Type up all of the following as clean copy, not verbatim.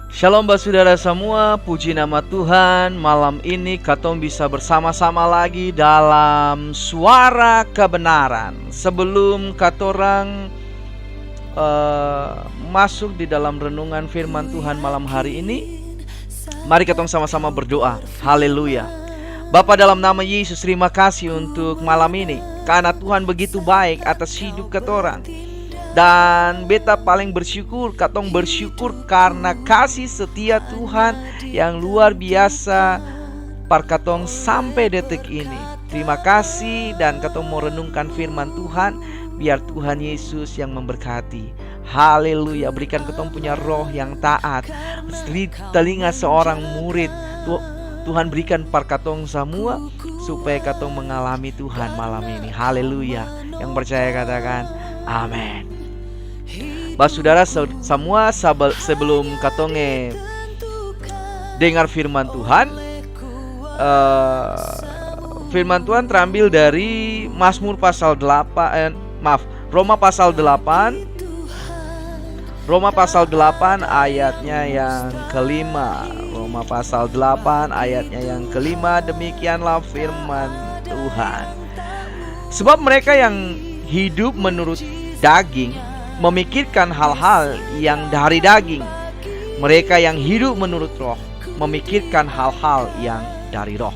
Shalom saudara semua, puji nama Tuhan. Malam ini katong bisa bersama-sama lagi dalam suara kebenaran. Sebelum katorang masuk di dalam renungan firman Tuhan malam hari ini, mari katong sama-sama berdoa. Haleluya. Bapa, dalam nama Yesus, terima kasih untuk malam ini, karena Tuhan begitu baik atas hidup katorang. Dan beta paling bersyukur, katong bersyukur karena kasih setia Tuhan yang luar biasa par katong sampai detik ini. Terima kasih, dan katong mau renungkan firman Tuhan. Biar Tuhan Yesus yang memberkati. Haleluya. Berikan katong punya roh yang taat, telinga seorang murid. Tuhan berikan par katong semua supaya katong mengalami Tuhan malam ini. Haleluya. Yang percaya katakan amin. Saudara semua, sebelum katonge dengar firman Tuhan, firman Tuhan terambil dari Mazmur pasal 8, Roma pasal 8. Roma pasal 8 ayatnya yang kelima. Roma pasal 8 ayatnya yang kelima. Demikianlah firman Tuhan. Sebab mereka yang hidup menurut daging memikirkan hal-hal yang dari daging. Mereka yang hidup menurut roh memikirkan hal-hal yang dari roh.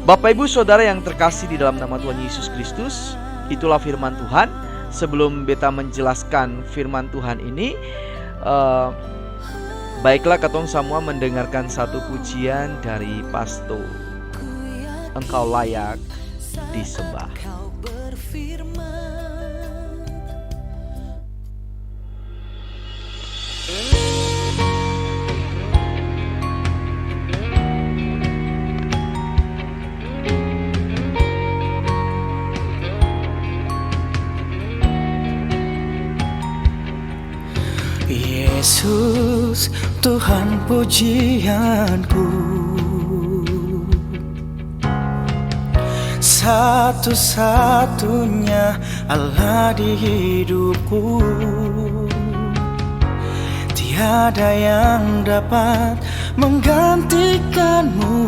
Bapak ibu saudara yang terkasih di dalam nama Tuhan Yesus Kristus, itulah firman Tuhan. Sebelum beta menjelaskan firman Tuhan ini, baiklah katong semua mendengarkan satu pujian dari Pastor. Engkau layak disembah. Yesus, Tuhan pujianku, satu-satunya Allah di hidupku. Tiada yang dapat menggantikanmu,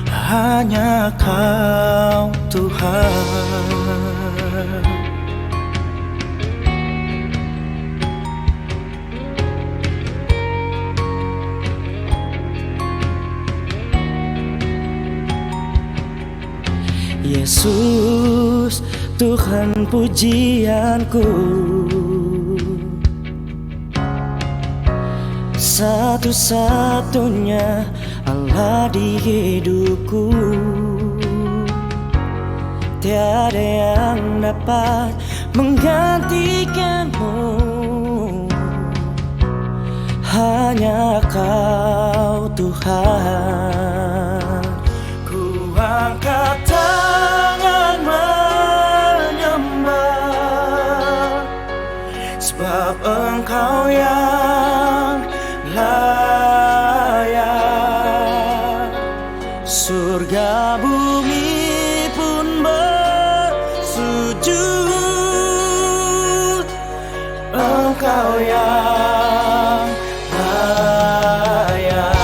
hanya Kau Tuhan. Yesus, Tuhan pujianku, satu-satunya Allah di hidupku. Tiada yang dapat menggantikanmu, hanya Kau Tuhan. Ku angkat tangan menyembah, sebab Engkau yang layak. Surga bumi pun bersujud, Engkau yang layak.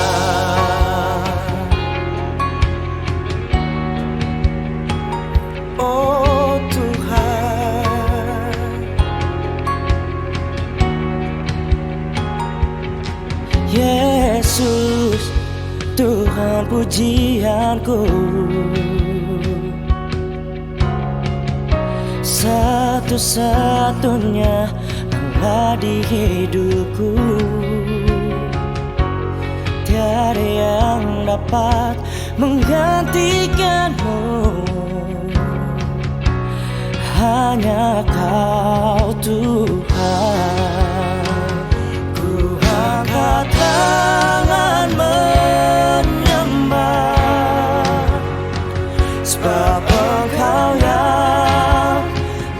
Oh Tuhan, Yesus, Tuhan pujianku, satu-satunya Allah di hidupku. Tiada yang dapat menggantikanmu, hanya Kau Tuhan. Ku angkat tangan menyembah, sebab Engkau yang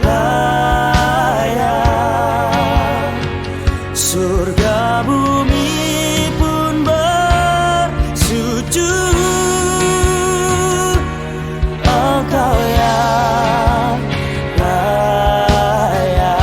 layak. Surga bumi pun bersujud, Engkau yang layak.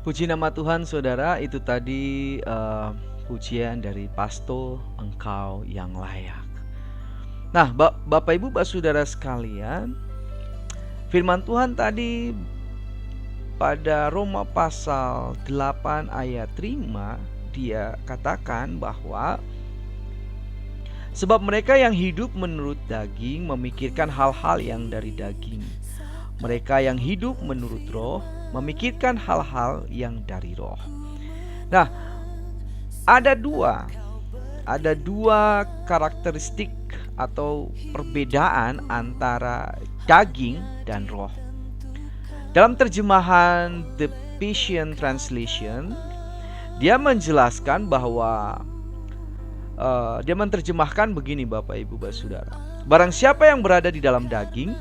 Puji nama Tuhan saudara, itu tadi pujian dari Pasto, Engkau yang layak. Nah, Bapak Ibu saudara sekalian, firman Tuhan tadi pada Roma pasal 8 ayat 5, dia katakan bahwa sebab mereka yang hidup menurut daging memikirkan hal-hal yang dari daging. Mereka yang hidup menurut roh memikirkan hal-hal yang dari roh. Nah, ada dua karakteristik atau perbedaan antara daging dan roh. Dalam terjemahan The Passion Translation, dia menjelaskan bahwa dia menerjemahkan begini Bapak Ibu Saudara. Barang siapa yang berada di dalam daging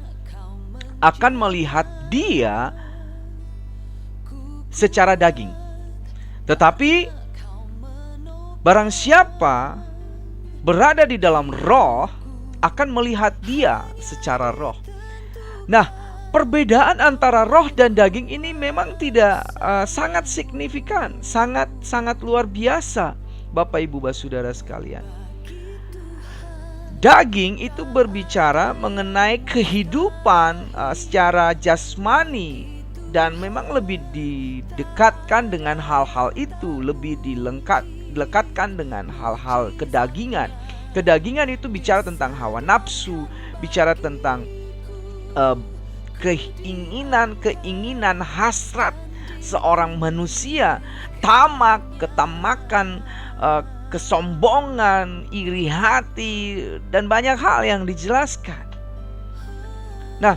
akan melihat dia secara daging. Tetapi barang siapa berada di dalam roh akan melihat dia secara roh. Nah, perbedaan antara roh dan daging ini memang tidak sangat signifikan, sangat luar biasa, Bapak Ibu Saudara sekalian. Daging itu berbicara mengenai kehidupan secara jasmani, dan memang lebih didekatkan dengan hal-hal itu, lebih dilekatkan dengan hal-hal kedagingan. Kedagingan itu bicara tentang hawa nafsu, bicara tentang keinginan hasrat seorang manusia, tamak, ketamakan, kesombongan, iri hati, dan banyak hal yang dijelaskan. Nah,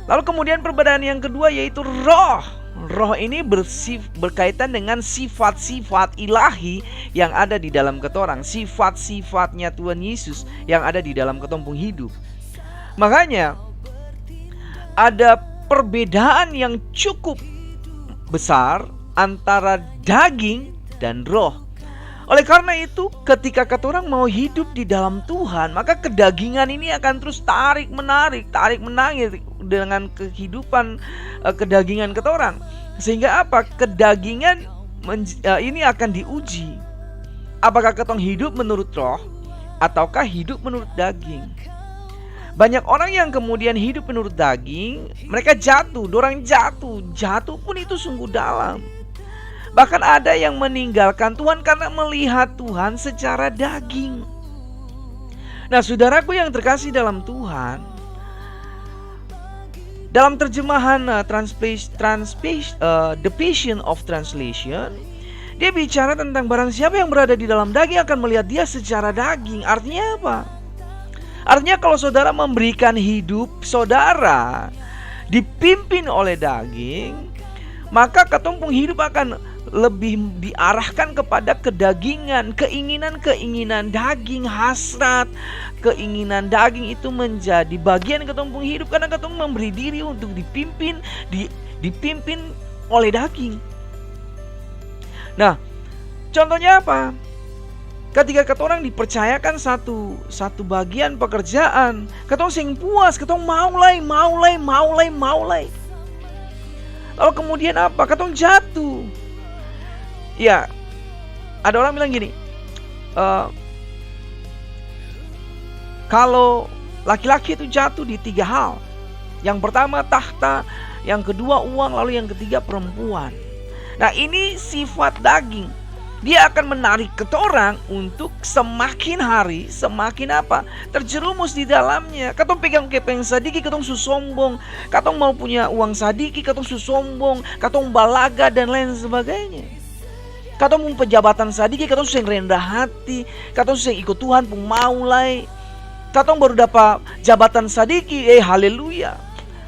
lalu kemudian perbedaan yang kedua yaitu roh. Roh ini berkaitan dengan sifat-sifat ilahi yang ada di dalam ketorang, sifat-sifatnya Tuhan Yesus yang ada di dalam ketompong hidup. Makanya ada perbedaan yang cukup besar antara daging dan roh. Oleh karena itu, ketika katorang mau hidup di dalam Tuhan, maka kedagingan ini akan terus tarik menarik dengan kehidupan kedagingan katorang. Sehingga apa? Kedagingan ini akan diuji. Apakah katong hidup menurut roh ataukah hidup menurut daging? Banyak orang yang kemudian hidup menurut daging, mereka jatuh pun itu sungguh dalam. Bahkan ada yang meninggalkan Tuhan karena melihat Tuhan secara daging. Nah, saudaraku yang terkasih dalam Tuhan, dalam terjemahan The Passion of Translation, dia bicara tentang barang siapa yang berada di dalam daging akan melihat dia secara daging. Artinya apa? Artinya kalau saudara memberikan hidup saudara dipimpin oleh daging, maka ketumpung hidup akan lebih diarahkan kepada kedagingan, keinginan daging, hasrat, keinginan daging itu menjadi bagian ketumpung hidup karena ketumpung memberi diri untuk dipimpin oleh daging. Nah, contohnya apa? Ketika ketorang dipercayakan satu bagian pekerjaan, ketong sing puas, ketong maulai. Lalu kemudian apa? Ketong jatuh. Ya, ada orang bilang gini, kalau laki-laki itu jatuh di 3 hal. Yang pertama tahta, yang kedua uang, lalu yang ketiga perempuan. Nah, ini sifat daging. Dia akan menarik ketorang untuk semakin hari semakin apa? Terjerumus di dalamnya. Katong pegang kepeng sadiki, katong susombong. Katong mau punya uang sadiki, katong susombong. Katong balaga dan lain sebagainya. Katong mau pejabatan sadiki, katong susah rendah hati. Katong susah ikut Tuhan pun maulai. Katong baru dapat jabatan sadiki, haleluya.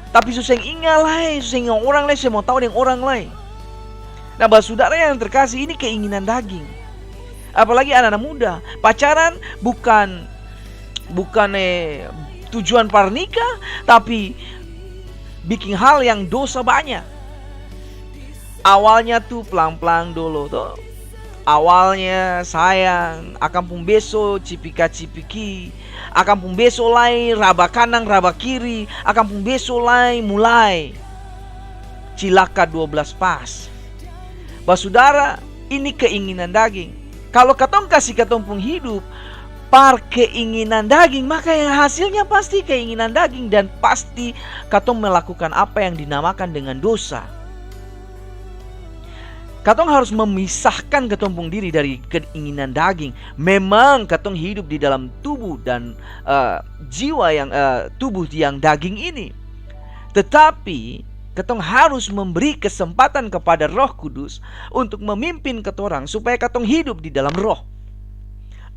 Tapi susah ingalai, susah ingat orang lain, saya mau tahu dengan orang lain. Nah, saudara yang terkasih, ini keinginan daging. Apalagi anak-anak muda, pacaran bukan tujuan pernikah, tapi bikin hal yang dosa banyak. Awalnya tuh pelan-pelan dulu tuh. Awalnya sayang, akan pun beso cipika-cipiki, akan pun beso lai raba kanan raba kiri, akan pun beso lai mulai cilaka 12 pas. Saudara, ini keinginan daging. Kalau katong kasih katong pun hidup par keinginan daging, maka yang hasilnya pasti keinginan daging, dan pasti katong melakukan apa yang dinamakan dengan dosa. Katong harus memisahkan katong pun diri dari keinginan daging. Memang katong hidup di dalam tubuh dan jiwa yang tubuh yang daging ini, tetapi katong harus memberi kesempatan kepada Roh Kudus untuk memimpin katorang supaya katong hidup di dalam roh.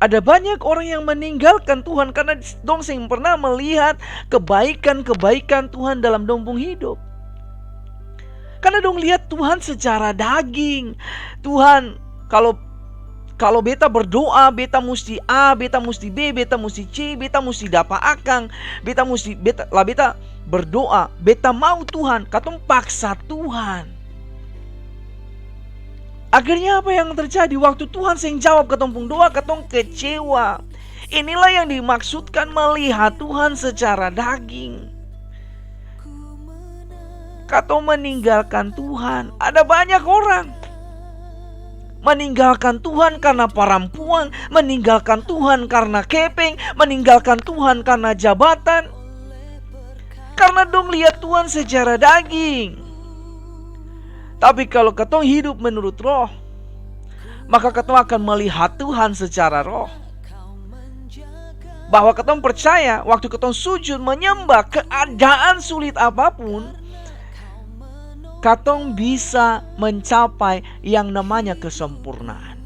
Ada banyak orang yang meninggalkan Tuhan karena dong sing pernah melihat kebaikan-kebaikan Tuhan dalam dong pung hidup. Karena dong lihat Tuhan secara daging. Tuhan, kalau beta berdoa, beta mesti A, beta mesti B, beta mesti C, beta mesti dapat akang, beta berdoa, beta mau Tuhan, katong paksa Tuhan. Akhirnya apa yang terjadi? Waktu Tuhan sing jawab katong pung doa, katong kecewa. Inilah yang dimaksudkan melihat Tuhan secara daging. Katong meninggalkan Tuhan. Ada banyak orang meninggalkan Tuhan karena parampuang, meninggalkan Tuhan karena kepeng, meninggalkan Tuhan karena jabatan. Karena dong lihat Tuhan secara daging. Tapi kalau katong hidup menurut roh, maka katong akan melihat Tuhan secara roh. Bahwa katong percaya waktu katong sujud menyembah, keadaan sulit apapun, katong bisa mencapai yang namanya kesempurnaan.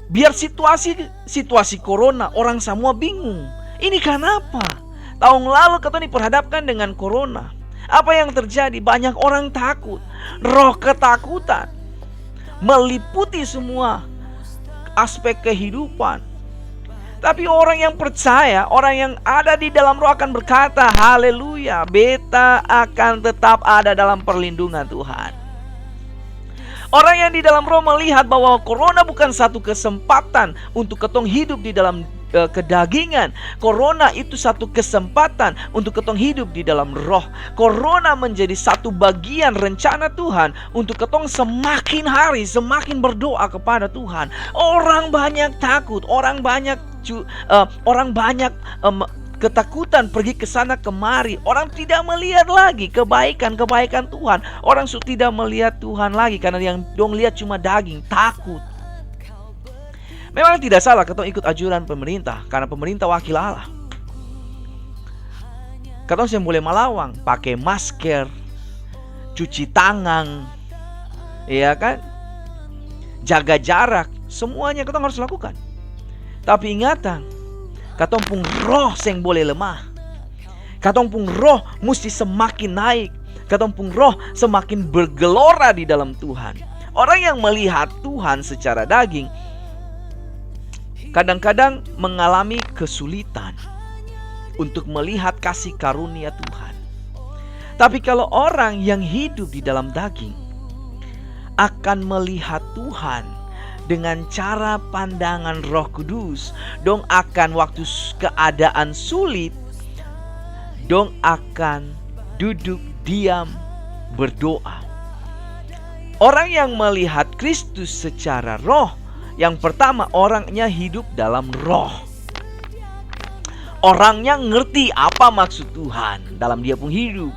Biar situasi corona, orang semua bingung. Ini kenapa? Tahun lalu katong diperhadapkan dengan corona. Apa yang terjadi? Banyak orang takut. Roh ketakutan meliputi semua aspek kehidupan. Tapi orang yang percaya, orang yang ada di dalam roh akan berkata, haleluya, beta akan tetap ada dalam perlindungan Tuhan. Orang yang di dalam roh melihat bahwa corona bukan satu kesempatan untuk ketong hidup di dalam kedagingan. Corona itu satu kesempatan untuk ketong hidup di dalam roh. Corona menjadi satu bagian rencana Tuhan untuk ketong semakin hari semakin berdoa kepada Tuhan. Orang banyak takut, orang banyak ketakutan pergi ke sana kemari. Orang tidak melihat lagi kebaikan-kebaikan Tuhan. Orang tidak melihat Tuhan lagi karena yang dong lihat cuma daging, takut. Memang tidak salah katong ikut ajuran pemerintah, karena pemerintah wakil Allah. Katong yang boleh malawang, pakai masker, cuci tangan, ya kan, jaga jarak, semuanya katong harus lakukan. Tapi ingatan, katong pun roh yang boleh lemah. Katong pun roh mesti semakin naik. Katong pun roh semakin bergelora di dalam Tuhan. Orang yang melihat Tuhan secara daging kadang-kadang mengalami kesulitan untuk melihat kasih karunia Tuhan. Tapi kalau orang yang hidup di dalam daging akan melihat Tuhan dengan cara pandangan Roh Kudus, dong akan waktu keadaan sulit, dong akan duduk diam berdoa. Orang yang melihat Kristus secara roh, yang pertama, orangnya hidup dalam roh. Orangnya ngerti apa maksud Tuhan dalam dia pun hidup.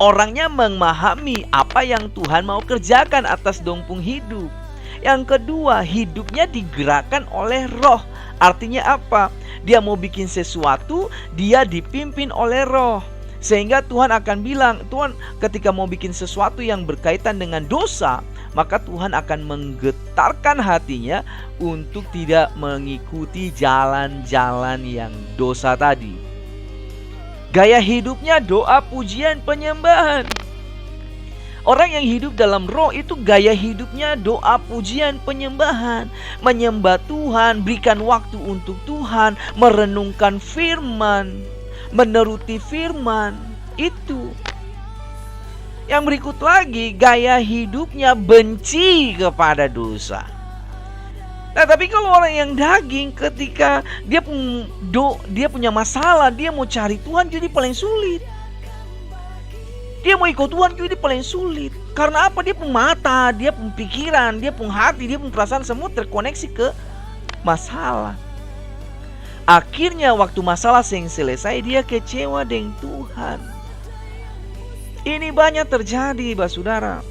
Orangnya memahami apa yang Tuhan mau kerjakan atas dong pun hidup. Yang kedua, hidupnya digerakkan oleh roh. Artinya apa? Dia mau bikin sesuatu, dia dipimpin oleh roh. Sehingga Tuhan akan bilang, Tuhan ketika mau bikin sesuatu yang berkaitan dengan dosa, maka Tuhan akan menggetarkan hatinya untuk tidak mengikuti jalan-jalan yang dosa tadi. Gaya hidupnya doa, pujian, penyembahan. Orang yang hidup dalam roh itu gaya hidupnya doa, pujian, penyembahan. Menyembah Tuhan, berikan waktu untuk Tuhan, merenungkan firman, menuruti firman. Itu. Yang berikut lagi, gaya hidupnya benci kepada dosa. Nah, tapi kalau orang yang daging, ketika dia punya masalah, dia mau cari Tuhan, jadi paling sulit. Dia mau ikut Tuhan juga dia paling sulit. Karena apa? Dia pun mata, dia pun pikiran, dia pun hati, dia pun perasaan semua terkoneksi ke masalah. Akhirnya waktu masalah selesai dia kecewa dengan Tuhan. Ini banyak terjadi, saudara.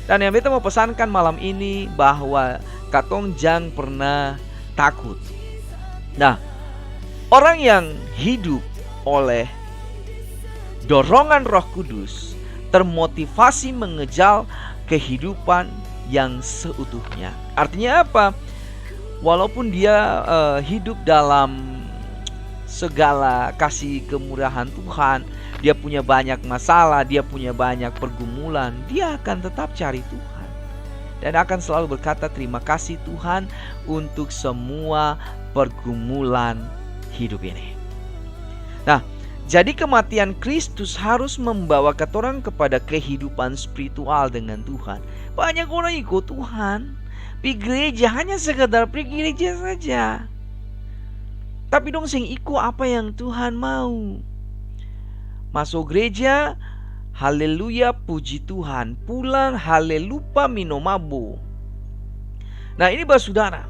Dan yang beta mau pesankan malam ini bahwa katong jangan pernah takut. Nah, orang yang hidup oleh dorongan Roh Kudus termotivasi mengejar kehidupan yang seutuhnya. Artinya apa? Walaupun dia hidup dalam segala kasih kemurahan Tuhan, dia punya banyak masalah, dia punya banyak pergumulan, dia akan tetap cari Tuhan dan akan selalu berkata terima kasih Tuhan untuk semua pergumulan hidup ini. Nah, jadi kematian Kristus harus membawa katorang kepada kehidupan spiritual dengan Tuhan. Banyak orang ikut Tuhan, pergi gereja hanya sekedar pergi gereja saja. Tapi dong sing ikut apa yang Tuhan mau. Masuk gereja, haleluya puji Tuhan. Pulang, haleluya minum mabuk. Nah ini saudara.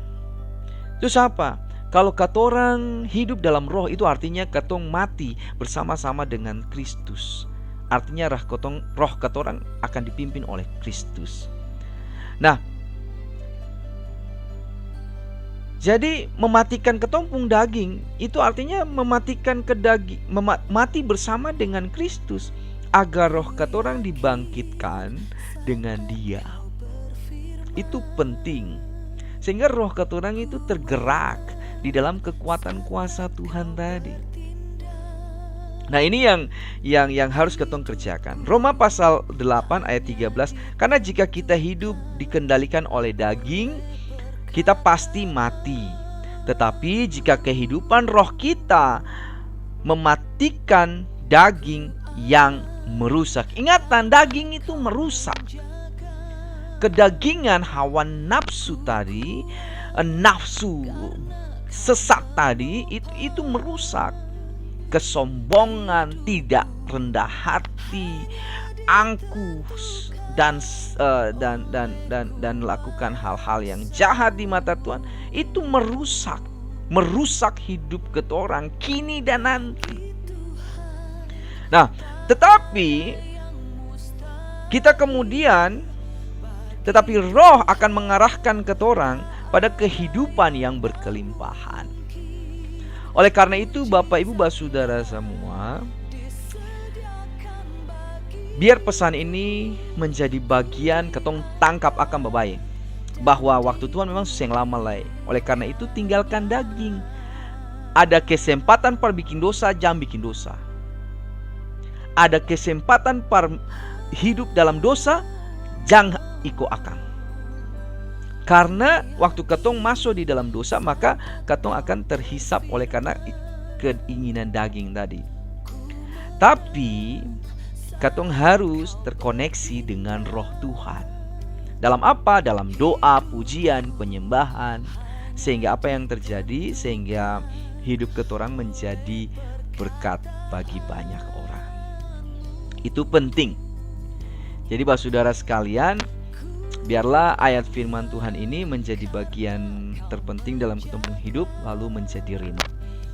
Terus apa? Kalau katorang hidup dalam roh itu artinya katong mati bersama-sama dengan Kristus. Artinya roh katorang akan dipimpin oleh Kristus. Nah, jadi mematikan ketumpung daging itu artinya mematikan mati bersama dengan Kristus agar roh katorang dibangkitkan dengan Dia. Itu penting. Sehingga roh katorang itu tergerak di dalam kekuatan kuasa Tuhan tadi. Nah, ini yang harus ketong kerjakan. Roma pasal 8 ayat 13, karena jika kita hidup dikendalikan oleh daging, kita pasti mati. Tetapi jika kehidupan roh kita mematikan daging yang merusak. Ingatan, daging itu merusak. Kedagingan hawa nafsu tadi, nafsu sesat tadi itu merusak. Kesombongan, tidak rendah hati, angkuh dan melakukan hal-hal yang jahat di mata Tuhan itu merusak hidup ketorang kini dan nanti. Nah, tetapi roh akan mengarahkan ketorang pada kehidupan yang berkelimpahan. Oleh karena itu Bapak Ibu saudara semua, biar pesan ini menjadi bagian ketong tangkap akan baik, bahwa waktu Tuhan memang susah yang lama lah. Oleh karena itu tinggalkan daging. Ada kesempatan per bikin dosa, jangan bikin dosa. Ada kesempatan per hidup dalam dosa, jangan ikut akan. Karena waktu ketong masuk di dalam dosa, maka ketong akan terhisap oleh karena keinginan daging tadi. Tapi katong harus terkoneksi dengan roh Tuhan. Dalam apa? Dalam doa, pujian, penyembahan. Sehingga apa yang terjadi? Sehingga hidup ketorang menjadi berkat bagi banyak orang. Itu penting. Jadi saudara sekalian, biarlah ayat firman Tuhan ini menjadi bagian terpenting dalam ketumpung hidup, lalu menjadi rema.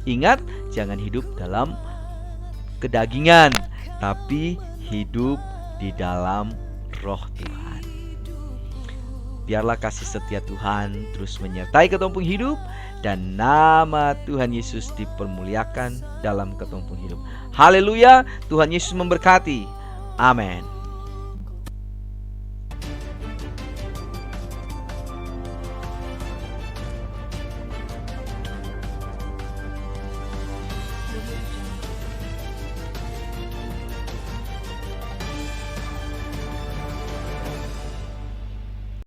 Ingat, jangan hidup dalam kedagingan, tapi hidup di dalam roh Tuhan. Biarlah kasih setia Tuhan terus menyertai ketumpung hidup, dan nama Tuhan Yesus dipermuliakan dalam ketumpung hidup. Haleluya, Tuhan Yesus memberkati. Amin.